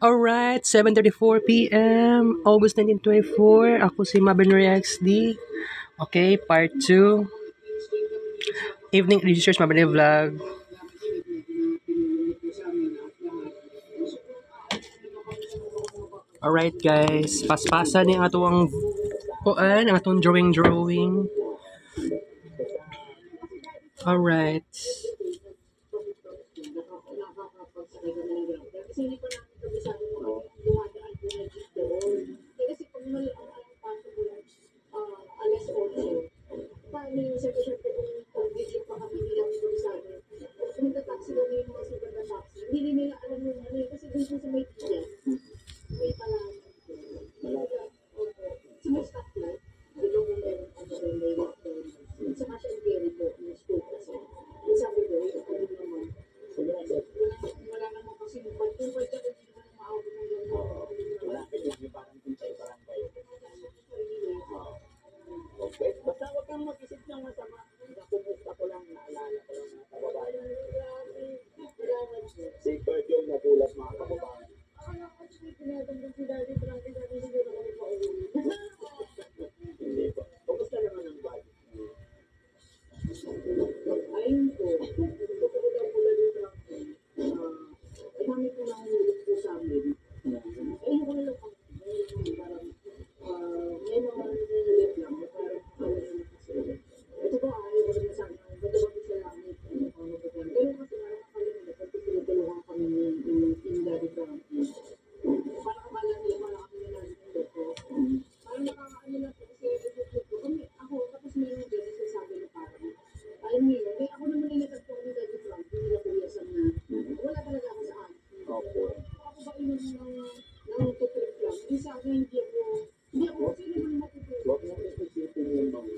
Alright, 7:34 p.m. August 1924. Ako si Mabenry XD. Okay, part 2. Evening Research Mabenry Vlog. Alright guys, paspasan ni atong kuan, ang atong drawing. Alright. Basta huwag kang mag-isip ng masama. Nakumusta ko lang, naalala ko lang mga kababayan. Si Virgil nagulat mga kababayan. Hindi po. Kumusta naman ang bag? Ayun po. Gusto ko lang mula dito. Dami ko lang ulit po sa amin. Ayun ko lang parang may mga nililit lang. Ito ba ayaw ko rin sa akin. Matawag sa langit. Pero kasi parang nakalimutan. Kasi tinutulungan kami ng Daddy Frankie. Parang akala nila parang kami na nandito ko. Parang nakakaano lang po kasi ako tapos meron din sasabi na parang ayun mo yun. Kaya ako naman yung natagpo ni Daddy Frankie. Nila kuyasan na wala talaga ako sa akin. Ako ba yun ng tutulog lang. Hindi sa akin hindi ako sino naman matutulog. Huwag mo isipin yung mga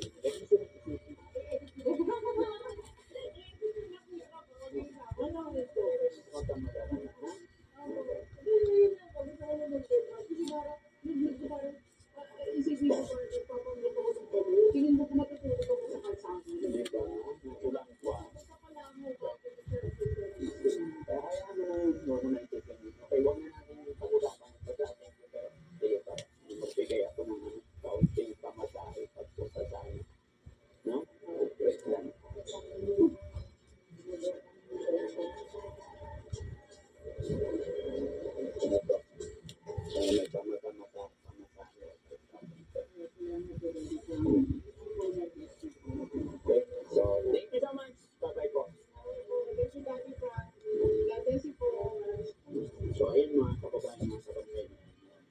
So ayun mga kababayan mga kababayan,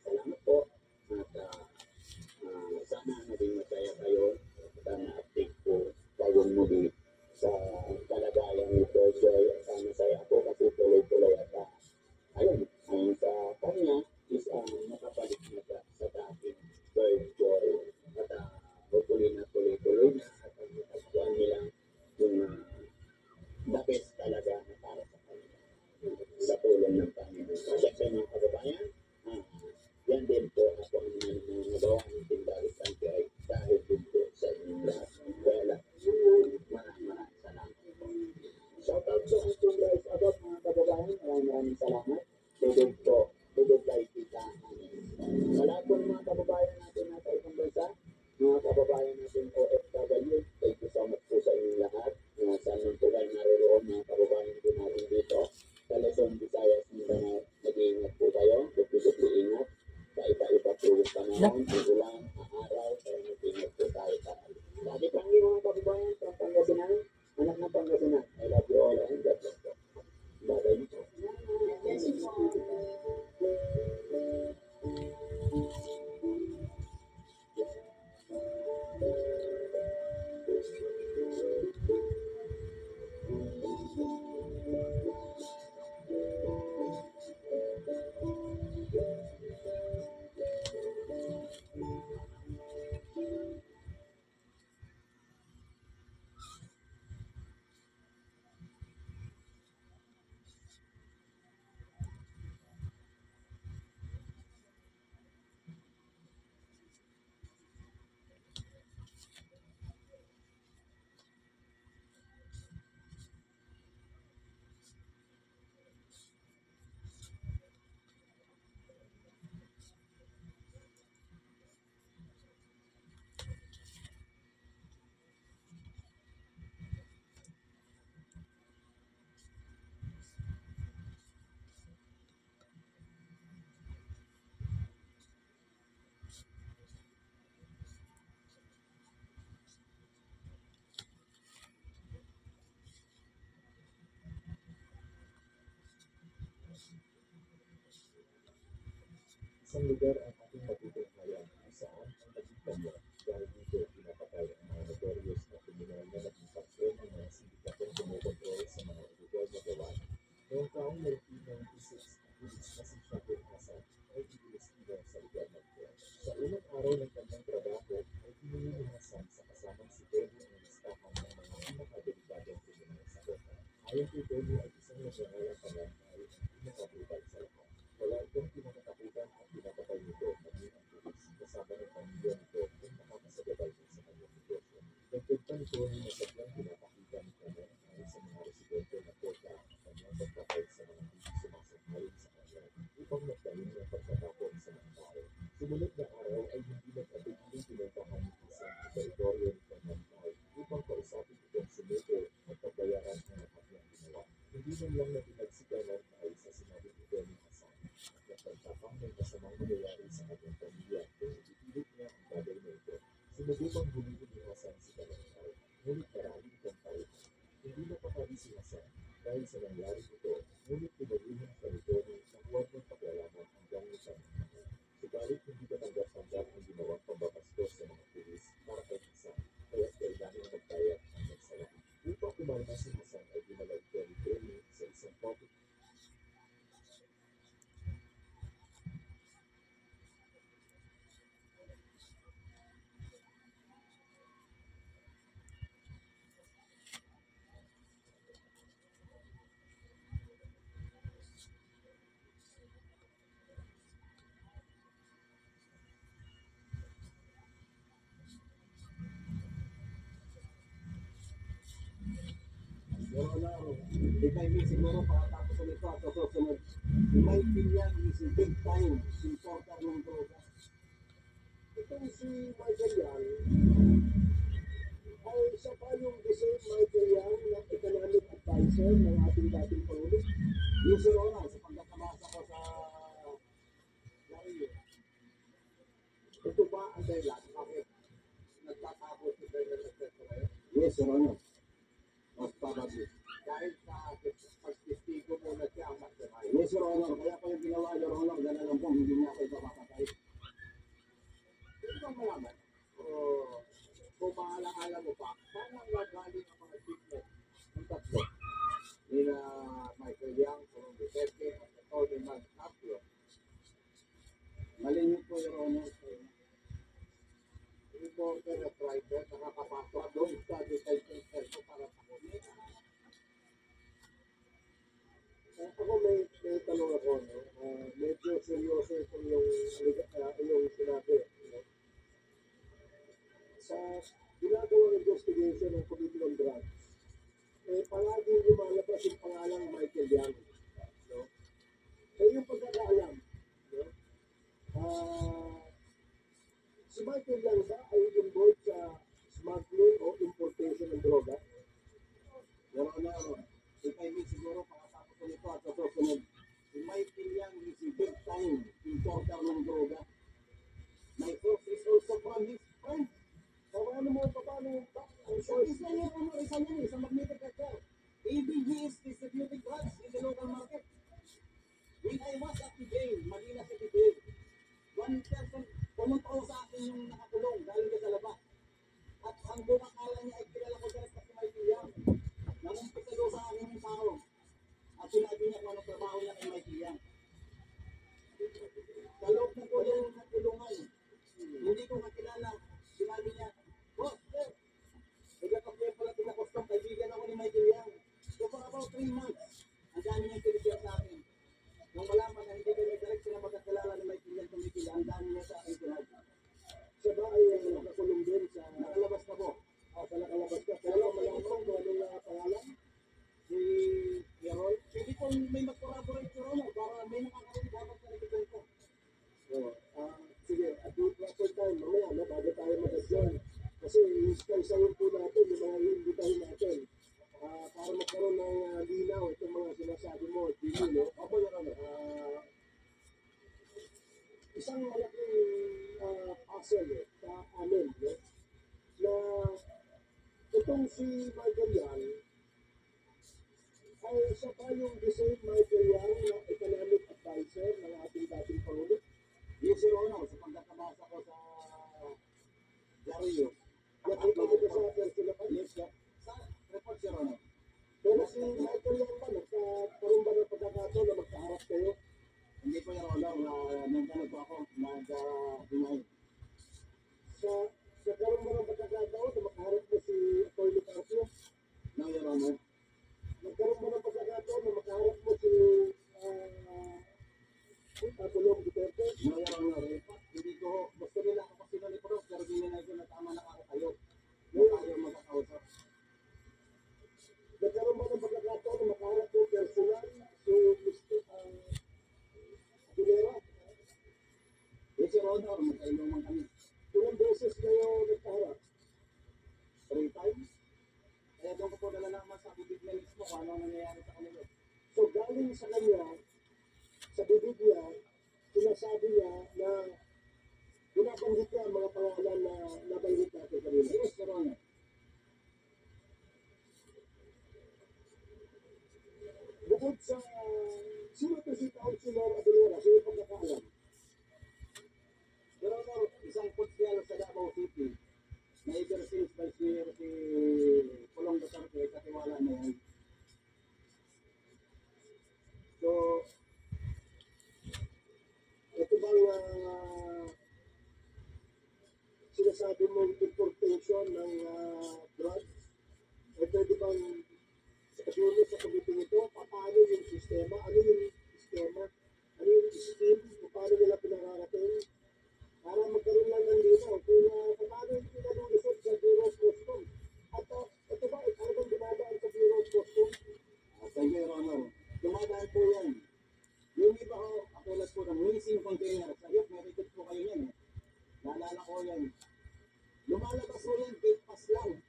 salamat po at sana naging masaya kayo at na-update po kayo muli sa kalagayan ni Virgil at masaya ako kasi tuloy-tuloy at ayun, ang sa kanya is nakabalik na siya sa dating Virgil at tuloy na at ang natagpuan nila yung the best talaga na para sa kanila sa tulong ng Panginoon. Siyempre mga kababayan, yan din po ako ang nagawa ng Tindari Santi ay dahil din po sa inyong lahat. Kaya lang, maraming salamat po. Shout out po ang Tindari Abot mga kababayan. Maraming salamat. Tudog kay kita. Sa lahat po ng mga kababayan natin nasa ibang bansa, mga kababayan natin OFW, thank you so much po sa inyong lahat. Saan man po kayo naroon mga kababayan po natin dito. Sa Luzon, Visayas, Mindanao, nag-iingat po kayo. Dukli-dukli ingat. Sa iba-iba po yung panahon, ulan, araw, kaya nag-iingat po tayo sa Lagi pang mga kababayan sa Pangasinan, anak ng Pangasinan. I love you all and God bless po. Bye-bye nito. isang lugar ang ating matutunghayan kung saan ang nagitan niya dahil dito pinapatay ang mga notorious na kriminal na naging parte ng mga sindikatong kumukontrol sa mga illegal na gawain. Noong taong 1996, pulis na si Shakir Hassan ay iniimbestiga sa lugar ng ito. Sa unang araw ng kanyang trabaho ay pinili ni Hassan sa kasamang si Tony ang listahan ng mga pinakadelikadong kriminal sa kota. Ayon kay Tony ay isang nagngangalang Pangantay ang pinakabrutal sa lahat. Wala itong pinakatakutan at pinapatay nito maging ang pulis kasama ng pamilya nito kung nakakasagabal din sa kanyang negosyo. Dagdag pa nito na masadyang pinapakita ni Kamen ay sa mga residente na kota ang kanyang pagpatay sa mga hindi sumasang-ayon sa kanya upang magtanim ng pagkatapon sa mga tao. Sumunod na araw ay hindi nagkatigiling pinuntahan ni Hassan ang teritoryo ni Pangantay upang kausapin itong sumuko at pagbayaran ang lahat ng ginawa. Hindi man lang napinagsigalan dahil sa sinabi ito ni Hassan at nagpagtapang ng masamang mangyayari sa kanyang pamilya kung ipipilit niya ang bagay na ito. Sinubukang bulilin ni Hassan si Pangantay, ngunit marami itong palitan. Hindi napakali si Hassan dahil sa nangyari ito, ngunit pinaluhan siya ni Tony na huwag ng pakialaman hanggang isang mga. Subalit hindi katanggap-tanggap ang ginawang pambabastos sa mga pulis para kay Hassan, kaya kailangan magbayad ang nagsalahan. Upang kumalma si Hassan ay dinala ito ni Tony sa isang public Ikay may siguro pakatapos nito at susunod. May Pilyan is a big time importer ng droga. Itong si Michael Yang ay siya pa yung the same Michael Yang na economic advisor ng ating dating Pangulo. Yung si Rona, sa pagkakamasa ko sa Lario. Ito ba ang dahilan? Bakit nagtatapos si Bernard Nagtatapos? Yes, Rona. Most probably. Dahil sa pagtistigo mo na siya ang magdamay. Yes, Your Honor. Kaya pa yung ginawa, Your Honor, gano'n lang po, hindi niya ako ipapapatay. Hindi bang malaman? Kung maalaala mo pa, paano ang nagaling ang mga treatment ng tatlo? Nila Michael Yang, Purong Duterte, at Tony Magcapio. Malinis po, Your Honor. Hindi po na private, nakakapasok doon sa detention center para sa kulit. Ako may tanong ako, no? Medyo seryoso itong yung sinabi. No? Sa ginagawang investigation ng Committee on Drugs, palagi lumalabas yung pangalang Michael Yang. No? Kaya yung pagkakaalam, no? Si Michael Yang ba ay involved sa smuggling o importation ng droga? Pero if I may siguro pakatapos ko nito at susunod, si Michael Yang is a big time importer ng droga. My source is also from his friend. Paano mo, ang source? Isa magnetic cartel. ABG is distributing drugs in the local market. When I was at Tibay, Manila City Bay, one person, pumunta ko sa akin yung nakakulong dahil ka sa labas. At ang buong akala niya ay kilala ko direct sa Michael Yang. Namumpisa doon sa akin yung tao. At sinabi niya kung anong trabaho niya kay Michael Yang. Sa loob na po yung natulungan, hindi ko kakilala. Sinabi niya, boss, sir, nagkakapya pala tinakostong kaibigan ako ni Michael Yang. So for about 3 months, ang dami niyang pinigyan sa akin. Nung malaman na hindi kami direct sila magkakilala ni Michael Yang kumikila, ang dami niya sa akin sinabi. Siya ba ay nakakulong din sa nakalabas na po? Sa nakalabas ka. Pero malaman kung anong pangalan? Si Yarol? Hindi ko may mag-corroborate ko rin. Para may nakakaroon dapat sa nagiging ko. Sige, at yung proper time, mamaya, bago tayo mag-adjourn. Kasi isa-isayin po natin yung mga iimbitahin natin. Para magkaroon ng linaw itong mga sinasabi mo, Jimmy, no? Ako yun, isang malaking puzzle sa amin, no? Na itong si Michael Yang ay siya pa yung the same Michael Yang na economic advisor ng ating dating Pangulo. Yes, Lario. Nakita mo ba sa personal yes, sa report Your Honor. Pero si Michael lang ba, nagkaroon ba ng pagkakataon na magkaharap kayo? Hindi po Your Honor, nagtanong po ako, nag-deny. Sa karoon ba ng pagkakataon na makaharap mo si Atty. Carpio? No, Your Honor. Nagkaroon ba ng pagkakataon na makaharap mo si Pulong Duterte? No, Your Honor. Hindi ko, gusto nila ako kasi nila pero hindi ko na tama na ako kayo. Yung tayo magkakausap. Nagkaroon ba ng pagkakataon na makaharap mo personal si Mr. Aguilera? Yes, Your Honor. Magkainuman kami. Ilang beses kayo nagkaharap? 3 times? Kaya doon ko po nalalaman sa bibig niya mismo kung ano nangyayari sa kanila. So galing sa kanya, sa bibig niya, sinasabi niya na binabanggit niya ang mga pangalan na nabanggit natin kanina. Yes, Your Honor. Bukod sa sino to si Councilor Aguilera, sino yung pagkakaalam? Your Honor, isang putyal sa Davao City na ever since by si Pulong Duterte, katiwala na yan. So, ito bang sinasabi mong importation ng drugs? Ito di bang sabihin sa committee nito? Paano yung sistema? Ano yung sistema? Ano yung scheme? Paano nila pinararating? Para magkaroon lang ng linaw kung paano yung pinalulusot sa Bureau of Customs. At ito ba, talagang dumadaan sa Bureau of Customs? Thank you, Your Honor. Dumadaan po yan. Yung iba ko, katulad po ng missing container. Sa iyo, may record po kayo yan. Naalala ko yan. Lumalabas po yan, gate pass lang.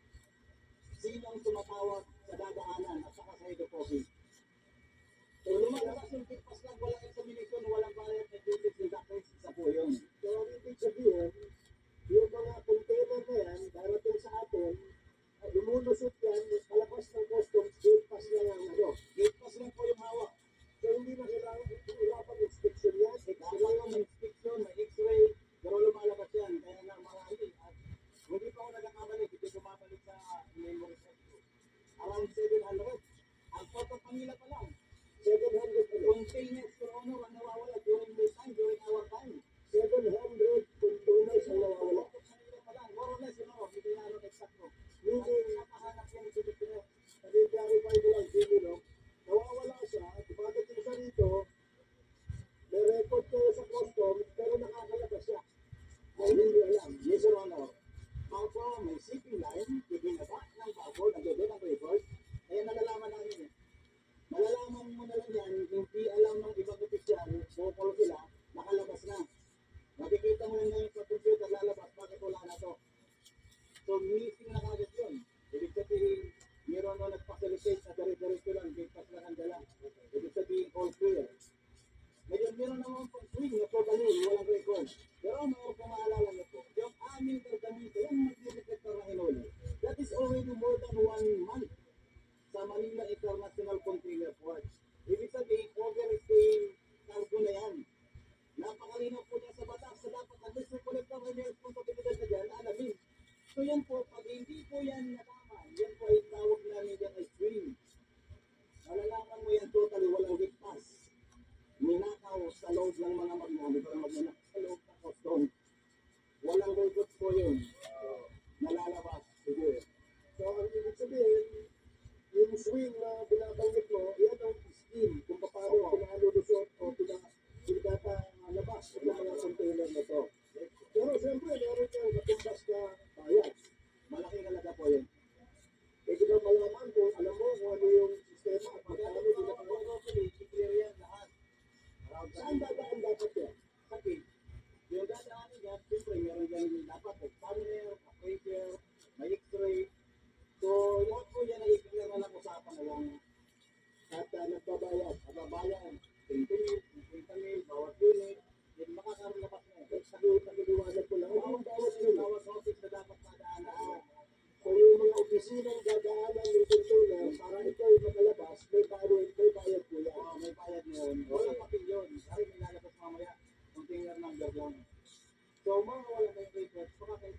Sinang tumatawag sa dadaanan at saka sa ito coffee. So lumalabas yung gate pass lang, walang examination, walang bayad, at duties and taxes, isa po yun. So ang ibig sabihin, yung mga container na yan, darating sa atin, lumulusot yan, palabas ng customs, gate pass lang ang gate pass lang po yung hawak. So hindi na kailangan inspection yan. Kailangan may inspection, may x-ray, pero lumalabas yan. Kaya nga mga hindi pa ako nagkakamali, hindi bumabalik sa memory set ko. Around 700. Ang photo pangila pa lang. 700 containers per honor ang nawawala during this time, during our time. 700 containers ang nawawala. Photo pa lang. More or less, hindi na ano exacto. Meaning, napahanap yung Pilipino. Clarify ko lang, Pilipino. Nawawala siya, dumadating siya rito, may record kayo sa customs, pero nakakalabas siya. Ay, hindi alam. Yes, Your Honor. Ako, may shipping line, ibinaba ng bago, nagdodod ang record, kaya nalalaman namin malalaman mo na lang yan, hindi alam ng ibang opisyal, bukol sila, nakalabas na. Nakikita mo lang ngayon sa computer, lalabas, bakit wala na to? So, missing na kagad yun. Ibig sabihin, meron na nag-facilitate sa dari-diretso lang, bigpas lang ang dala. Ibig sabihin, all clear. Ngayon, meron naman pang swing na totally, walang record. Pero mga kung maalala nyo po, yung aming tratamiento, yung mag-detector na hinuli, that is already more than 1 month sa Manila International Container Port. Ibig sabihin, overstaying cargo na yan. Napakalinaw po niya sa batas, sa dapat ang district collector na may responsibilidad na dyan, alamin. So yan po, pag hindi po yan natama, yan po ay tawag namin yan ay swing. Malalaman mo yan totally, walang witness. Ninakaw sa loob ng mga magnanay, pero magnanakaw sa loob ng custom. Walang records po yun. Nalalabas, siguro. So, ang ibig sabihin, yung swing na binabanggit mo, yan ang scheme kung paano pinalulusot o pinapalabas ng mga container na to. Pero siyempre, meron yung katumbas na bayad. Malaking halaga po yun. Pwede ba malaman kung alam mo kung ano yung sistema at paano pinapalabas? I-clear yan lahat. Saan dadaan dapat yan? Kasi, yung dadaanin yan, siyempre meron yan dapat examiner, appraiser, may x-ray. So, lahat po yan ay i-clear na lang usapan na lang. At nagbabayad, 20 mil, 50 mil, bawat unit, yun makakaroon na pa siya. Nagiliwanag ko lang, bawat office na dapat madaanan. So, yung mga opisinang dadaanan ng container, para ikaw makalabas, may bayad po yan. May bayad na yun. Wala papil yun. Ay, may lalabas mamaya. Container number lang. So, mga wala na yung records, baka kay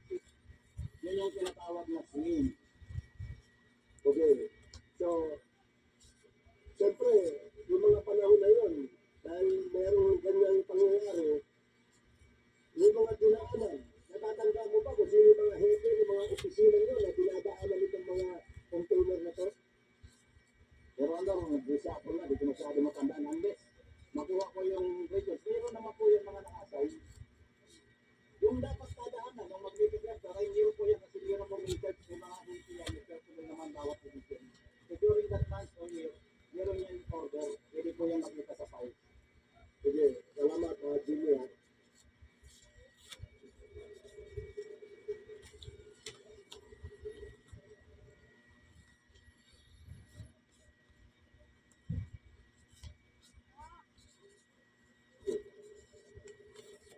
Salamat, Jimmy.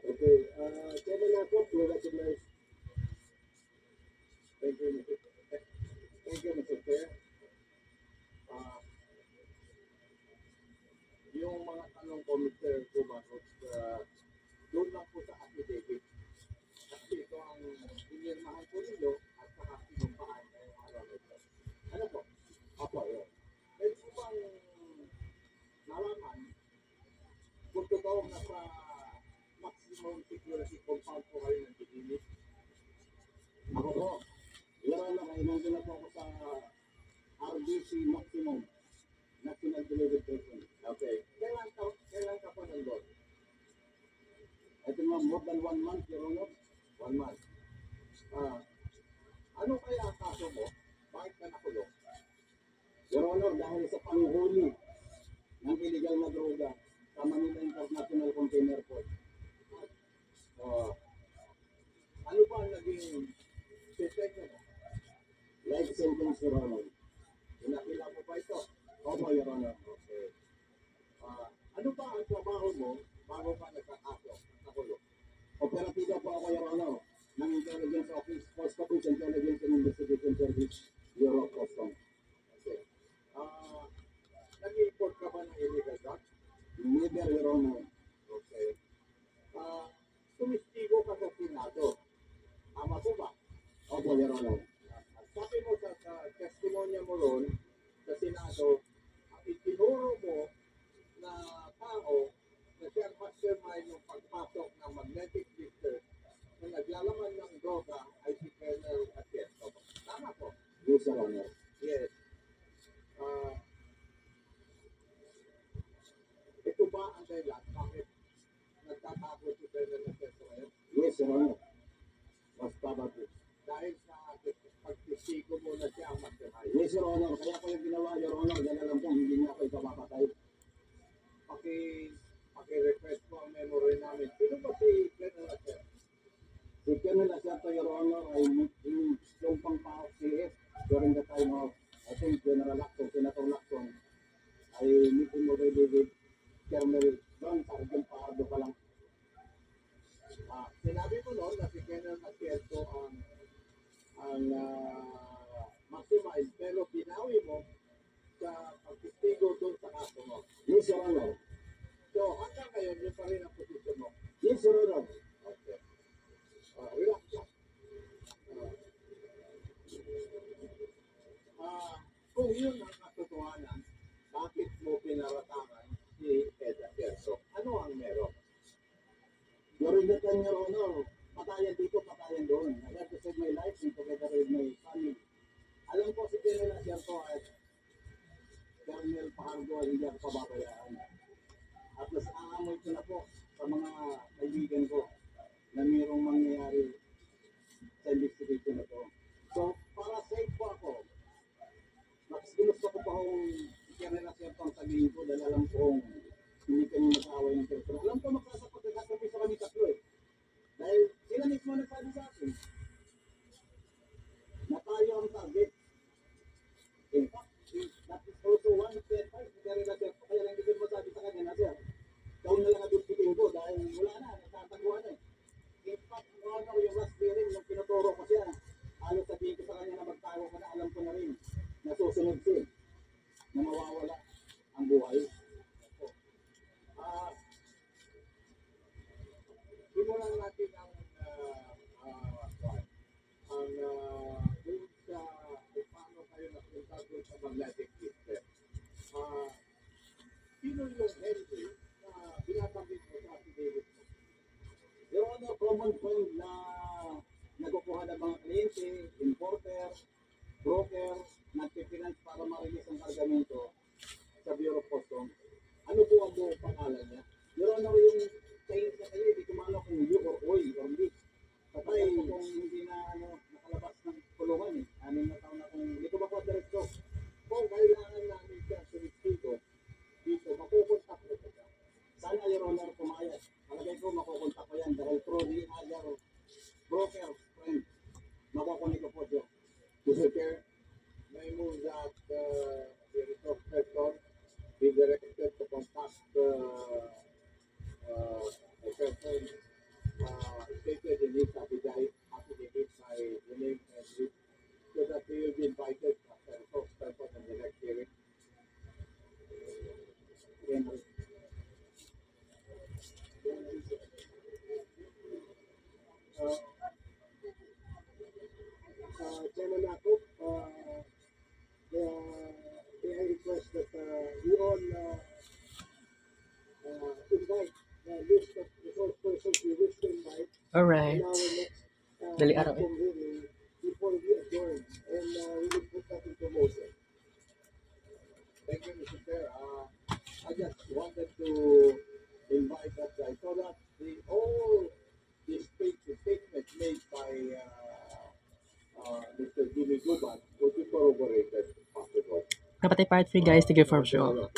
Okay, Chairman ako, to recognize. Thank you, Mr. Chair. Ah, yung mga tanong ko, Mr. Kumakot, doon lang po sa affidavit. Kasi ito ang pinirmahan ko ninyo at saka pinumpahan ngayong araw na ito. Ano po? Apo, yun. Pwede po bang nalaman kung totoo na sa maximum security compound po kayo ng Pilipinas? Ako po. Yan na, nandun na po ako sa RDC maximum. National Delivery Station. Okay. Kailan ka po nandun? Ito nga, more than 1 month, Your Honor. 1 month. Ano kaya ang kaso mo? Bakit ka nakulong? Your Honor, dahil sa panghuli ng illegal na droga sa Manila International Container Port. Ano ba ang naging sentence mo? Life sentence, Your Honor. Pinakila mo pa ito? Opo, Your Honor. Okay. Ano ba ang trabaho mo bago ka nagkakaso? Nakulong? Operatiba po ako, Your Honor, ng Intelligence Office, Post Office Intelligence and Investigation Service, Bureau of Customs. Okay. Nag-import ka ba ng illegal drugs? Neither, Your Honor. Okay. Tumistigo ka sa Senado. Tama po ba? Opo, Your Honor. Sabi mo sa testimonya mo ron sa Senado, ang itinuro mo na tao na siya mastermind ng pagpasok ng magnetic blister na naglalaman ng droga ay si Colonel Atienzo. Tama po? Yes, Your Honor. Yes. Ito ba ang dahilan? Bakit nagtatakot si Colonel Atienzo ngayon? Yes, Your Honor. Mas probably. Dahil sa pagtisigo mo na siya ang mastermind. Yes, Your Honor. Kaya ko yung ginawa, Your Honor. Dahil alam ko, hindi niya ako ipapapatay. Paki-request mo ang memory namin. Sino ba si Colonel Atienzo? Si Colonel Atienzo, Your Honor, ay yung pang-PAOK CS during the time of, I think, General Lacson, Senator Lacson, ay meeting mo kay David Colonel John, Sergeant Pardo pa lang. Sinabi mo noon na si Colonel Atienzo ang maximize, pero binawi mo sa pagtistigo doon sa kaso mo. Yes, Your Honor. So, hanggang ngayon, yun pa rin ang posisyon mo. Yes, Your Honor. Okay. Relax lang. Kung yun ang katotohanan, bakit mo pinaratangan si Ed Atienzo? Ano ang meron? During the time, Your Honor, patayan dito, patayan doon. I have to save my life and together with my family. Alam ko si Colonel Atienzo at Colonel Pahardo ay hindi ako pababayaan. At mas aamoy ko na po sa mga kaibigan ko na mayroong mangyayari sa investigation na to. So, para safe po ako, mas ginusto ko pa kung si Colonel Atienzo ang sabihin ko dahil alam kong hindi kami mag-aaway ng telepono. Alam ko magkasapag nagkakapi sa kami tatlo eh. Dahil sila mismo nagsabi sa akin na tayo ang target. In fact, that is also one of the advice ni Colonel Atienzo. Kaya lang hindi ko masabi sa kanya na siya. Ikaw na lang adultikin ko dahil wala na, nagtataguan eh. In fact, yung raspberry, nung pinuturo ko siya, halos sabihin ko sa kanya na magtago ka na, alam ko na rin, nasusunod siya, na mawawala ang buhay. Simulan natin ang dun sa kung paano kayo napunta dun sa magnetic blister. Sino yung Henry na binabanggit mo sa affidavit mo? Your Honor, common friend na nagkukuha ng mga kliyente, importer, broker, nagpifinance para ma-release ang kargamento sa Bureau of Customs. Ano po ang buong pangalan niya? Your Honor, yung Chinese na kayo, hindi kumano kung you or oil or leaf. Patay kung hindi na nakalabas ng kulungan eh. 6 na taon na kung hindi ko ba diretso. Kung kailangan namin siya sumistigo dito, mapupunta ko siya. Sana, Your Honor, dollar pumayag. Palagay ko makukontak ko yan dahil through the other broker friend. Makukunik ko po siya. Mr. Chair, may move that the resource person be directed to contact the person stated in his affidavit by the name and group so that he will be invited as a resource person in the next hearing. Chairman Akop, may I request that we all invite the list of resource persons we wish to invite Alright. in our next Dali araw eh. platform hearing before we adjourn, and we will put that into motion. Thank you, Mr. Chair. I just wanted to invite that. I saw that all the statements made by Mr. Jimmy Guban would be corroborated if possible. Kapatay part 3 guys, tigil form show.